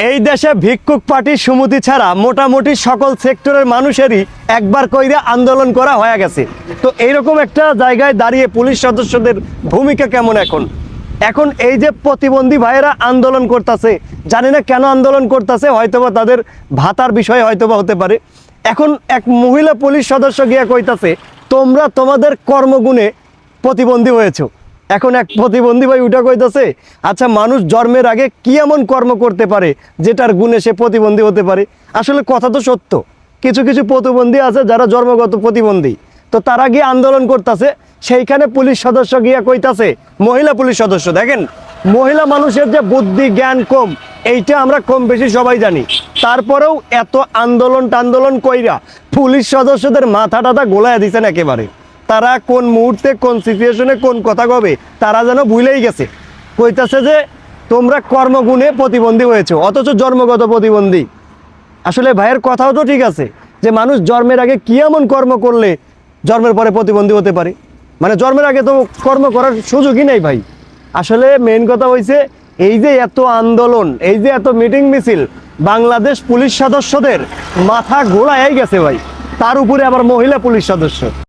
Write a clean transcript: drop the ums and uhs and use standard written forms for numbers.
এই দেশে ভিক্ষুক পার্টির সমিতি ছাড়া মোটামুটি সকল সেক্টরের মানুষেরই একবার কইরা আন্দোলন করা হয়ে গেছে। তো এইরকম একটা জায়গায় দাঁড়িয়ে পুলিশ সদস্যদের ভূমিকা কেমন এখন এই যে প্রতিবন্ধী ভাইয়েরা আন্দোলন করতেছে, জানি না কেন আন্দোলন করতেছে, হয়তোবা তাদের ভাতার বিষয়ে হয়তোবা হতে পারে। এখন এক মহিলা পুলিশ সদস্য গিয়া কইতাছে তোমরা তোমাদের কর্মগুণে প্রতিবন্ধী হয়েছো। এখন এক প্রতিবন্ধী ভাই উঠা কইতাছে আচ্ছা মানুষ জন্মের আগে কি এমন কর্ম করতে পারে যেটার গুণে সে প্রতিবন্ধী হতে পারে। আসলে কথা তো সত্য, কিছু কিছু প্রতিবন্ধী আছে যারা জন্মগত প্রতিবন্ধী, তো তারা গিয়ে আন্দোলন করতেছে। সেইখানে পুলিশ সদস্য গিয়া কইতাছে, মহিলা পুলিশ সদস্য, দেখেন মহিলা মানুষের যে বুদ্ধি জ্ঞান কম এইটা আমরা কম বেশি সবাই জানি, তারপরেও এত আন্দোলন কইরা পুলিশ সদস্যদের মাথা টাথা গোলায় দিচ্ছেন একেবারে। তারা কোন মুহূর্তে কোন সিচুয়েশনে কোন কথা কবে তারা যেন ভুলেই গেছে। কইতাছে যে তোমরা কর্মগুণে প্রতিবন্ধী হয়েছো, অথচ জন্মগত প্রতিবন্ধী। আসলে ভাইয়ের কথাও তো ঠিক আছে যে মানুষ জন্মের আগে কি এমন কর্ম করলে জন্মের পরে প্রতিবন্ধী হতে পারে, মানে জন্মের আগে তো কর্ম করার সুযোগই নেই ভাই। আসলে মেইন কথা হয়েছে এই যে এত আন্দোলন, এই যে এত মিটিং মিছিল, বাংলাদেশ পুলিশ সদস্যদের মাথা ঘোরায় গেছে ভাই, তার উপরে আবার মহিলা পুলিশ সদস্য।